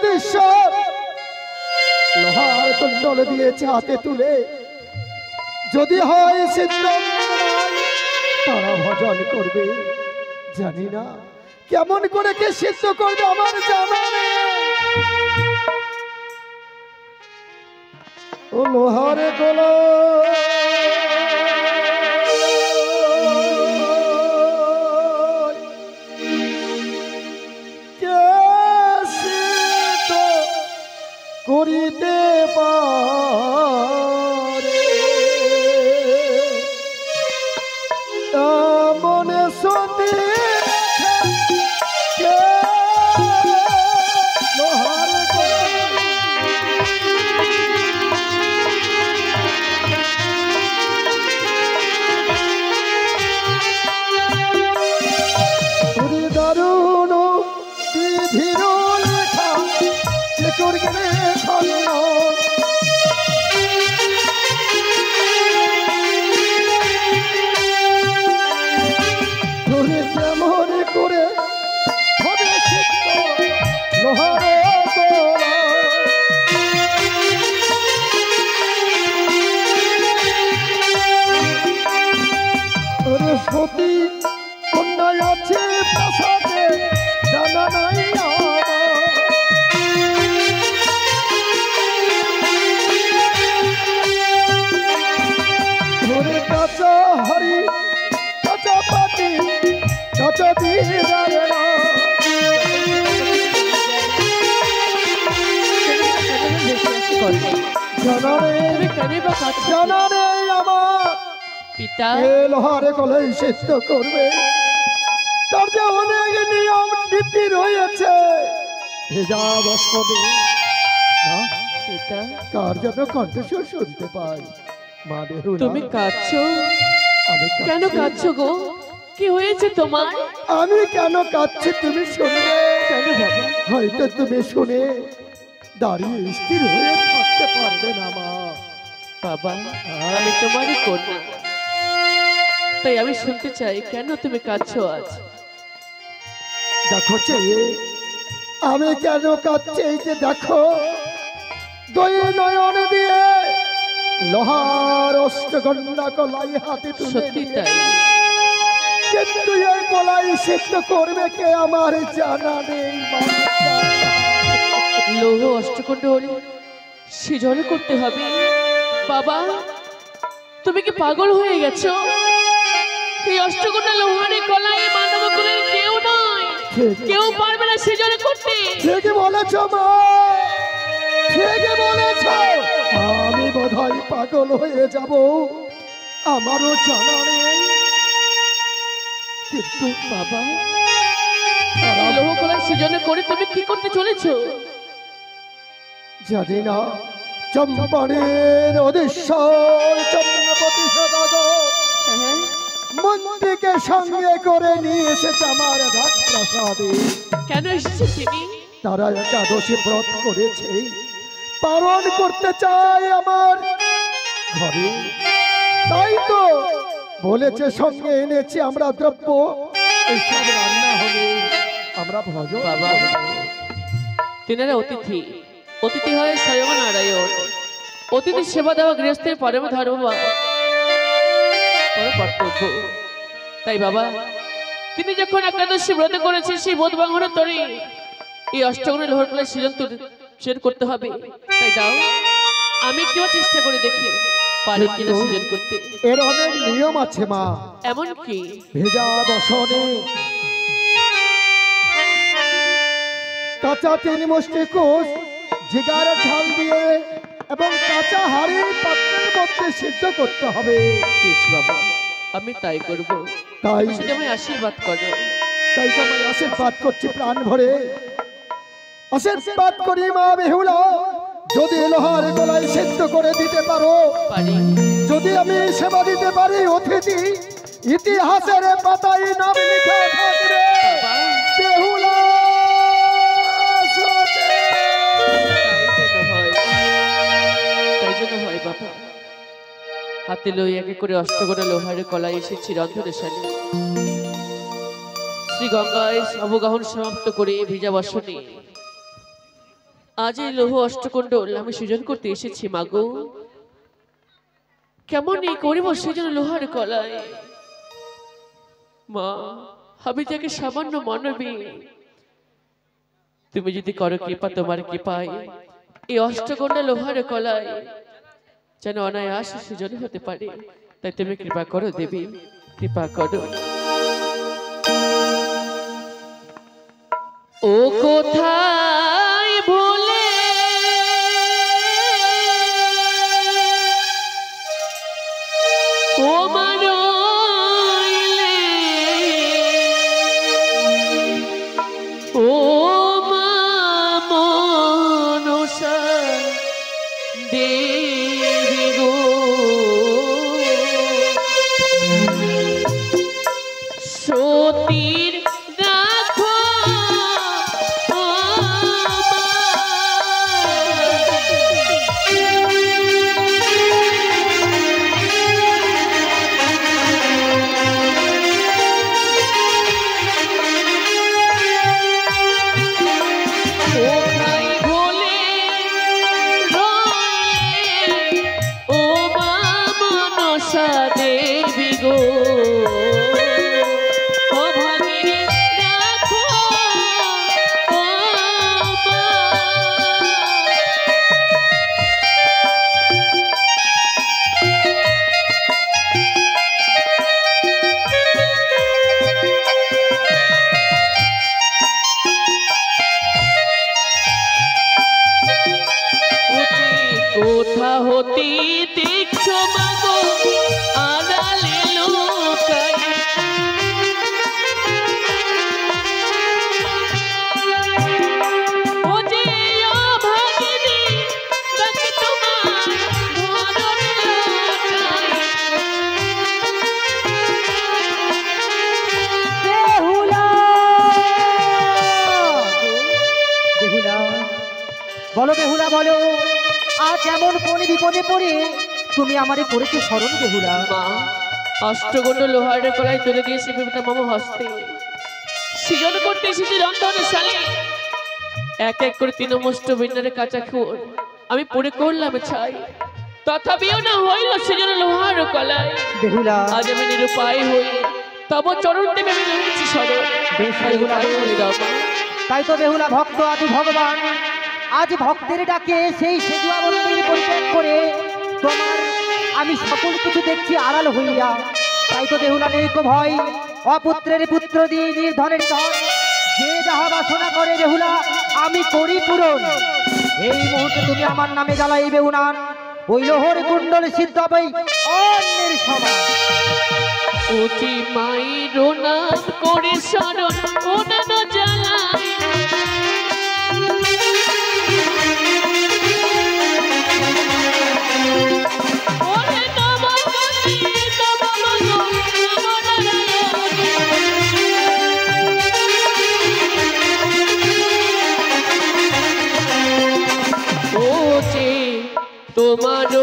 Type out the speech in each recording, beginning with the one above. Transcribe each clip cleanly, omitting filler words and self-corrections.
অধীশ্বর লোহার কুণ্ডল দিয়েছে হাতে তুলে, যদি হয় সিদ্ধ তারা ভজন করবে। জানি না কেমন করে কে সিদ্ধ করবে, আমার জানা নেই। ও লোহার গোলা করিতে পারে মনে সতী লোহার দারুণ বিধির লেখা করবে কেমন করে হবে সিদ্ধ লোহারে সতী কন্যায় আছে প্রাসাদে, জানা নাই কাঁচা হারি কাঁচা পাতি কাঁচা দিয়ে জানারে আমার পিতা লোহারে কলাই সিদ্ধ করবে, তার যে অনেক নিয়ম নীতি রয়েছে। ভেজা বস্ত্রে পিতা কার যেন কণ্ঠস্বর শুনতে পাই। মা বেহুলা তুমি কাঁদছো কেন? কাঁদছো গো, কি হয়েছে তোমার? আমি কেন কাঁদছি তুমি শুনবে কেন বাবা? হয়তো তুমি শুনে দাঁড়িয়ে স্থির হয়ে থাকতে পারবে না মা। বাবা আমি তোমারই কন্যা, তাই আমি শুনতে চাই কেন তুমি কাঁদছো আজ। দেখো আমি কেন কাঁদছি, এই যে দেখো দুই নয়ন দিয়ে লোহার অষ্টগন্ধা কলাই হাতে তুলে। সত্যি তাই, কিন্তু এই কলাই সিদ্ধ করবে কে আমার জানা নেই। লৌহ অষ্টকুণ্ডল সিজনে করতে হবে। বাবা তুমি কি পাগল হয়ে গেছো? এই অষ্টকুণ্ডল লোহারে কলাই মানব কুলের কেউ নয়, কেউ পারবে না সিজনে করতে। ঠিকই বলেছ মা, ঠিকই বলেছ। আমি বোধহয় পাগল হয়ে যাব, আমারও জানা নেই। কিন্তু বাবা লৌহ কলাই সিজনে করে তুমি কি করতে চলেছো? জানি না। চম্পানের অধীশ্বর চন্দ্রপতি সদাগর মন্ত্রীকে সঙ্গে করে নিয়ে এসেছে আমার রাজপ্রাসাদে। কেন এসেছে তিনি? তারা একাদশী ব্রত করেছে, পালন করতে চায় আমার ঘরে, তাই তো বলেছে সঙ্গে এনেছি আমরা দ্রব্য, এইসব রান্না হবে আমরা ভজন। বাবা তিনারা অতিথি, অতিথি হয় স্বয়ং নারায়ণ। অতিথি সেবা দেওয়া গৃহস্থের পরম ধর্ম কর্তব্য। তাই বাবা তিনি যখন একাদশী ব্রত করেছে, সেই বোধ ভাঙানো তরে এই অষ্টগুণের লোহার কলাই সৃজন করতে হবে। তাই দাও আমি কেউ চেষ্টা করে দেখি পারি কিনা সৃজন করতে। এর অনেক নিয়ম আছে মা। এমন কি? ভেজা বসনে কাঁচা 3 মুষ্টি কোষ জিগার ঝাল দিয়ে এবং কাঁচা হাড়ি পাত্রের মধ্যে সিদ্ধ করতে হবে। বেশ বাবা আমি তাই করব। তাই সেটা আমি আশীর্বাদ করো। তাই তোমায় আশীর্বাদ করছি প্রাণ ভরে, আশীর্বাদ করি মা বেহুলা। যদি লোহার গলায় সিদ্ধ করে দিতে পারো, যদি আমি সেবা দিতে পারি, অতিথি ইতিহাসের পাতায় নাম লিখে থাকবে বেহুলা। বাবা হাতে লই একে করে অষ্টগোড়া লোহারে কলাই এসেছি রন্ধনশালী। শ্রী গঙ্গায় অবগাহন সমাপ্ত করে ভিজা বসনে আজ এই লৌহ অষ্টকুণ্ডল আমি সৃজন করতে এসেছি মাগো। কেমন এই করিব সেজন্য লোহার কলায়। মা, আমি যাকে সামান্য মানবী, তুমি যদি করো কৃপা, তোমার কৃপায় এই অষ্টকুণ্ডল লোহার কলায় যেন অনায়াস সৃজন হতে পারে, তাই তুমি কৃপা করো দেবী, কৃপা করো। ও কোথায় ভুলে ও মারইলে ও মা মনসা দেবী গো, সতীর রাখো দেবী গো, ও ভাগিনী রাখো ও মা। কোথা হতে দেখছো মাগো আড়ালে লুকাই, ও যে অভাগিনী তাকে তোমার ধরণ লুকাই। বেহুলা, বেহুলা বলো, বেহুলা বলো, আজ এমন কোন বিপদে পড়ে তুমি আমারে করেছো স্মরণ বেহুলা? মা, অষ্টকুণ্ডল লোহার কলায় তুলে দিয়েছে বিবেটা মামা হস্তে, সৃজন করতে এসেছি রন্ধনশালে। এক এক করে তৃণমষ্ট বিন্যারে কাঁচা খুন আমি পড়ে করলাম ছাই, তথাপিও না হইল সেজন্য লোহার কলায়। বেহুলা, আজ আমি নিরুপায় হই, তব চরণ দেবে আমি রয়েছি স্মরণ। বেহুলা, তাই তো বেহুলা, ভক্ত আদি ভগবান আজ ভক্তের ডাকে সেই সেজুয়া মন্দির পরিত্যাগ করে তোমার আমি সকল কিছু দেখছি আড়াল হইয়া। তাই তো বেহুলা নেই কো ভয়, অপুত্রের পুত্র দিয়ে নির্ধনের ধন, যে যাহা বাসনা করে বেহুলা আমি করি পূরণ। এই মুহূর্তে তুমি আমার নামে জ্বালাইবে উনান, ওই লোহর কুণ্ডল সিদ্ধ হবেই অন্যের সমান। অতি মায়ের নাম করে স্মরণ ওনানো জ্বালায়, তোমার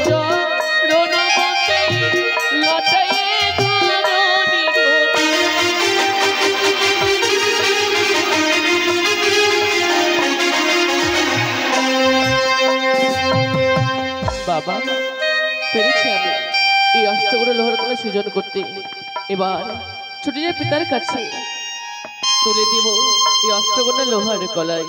চরণবতে লটাইয়ে ধরণী গতি। বাবা, পেরেছি আমি এই অষ্টকুণ্ডল লোহার কলা সৃজন করতে। এবার ছুটে যায় পিতার কাছে, তুলে দিব এই অষ্টকুণ্ডল লোহার কলায়।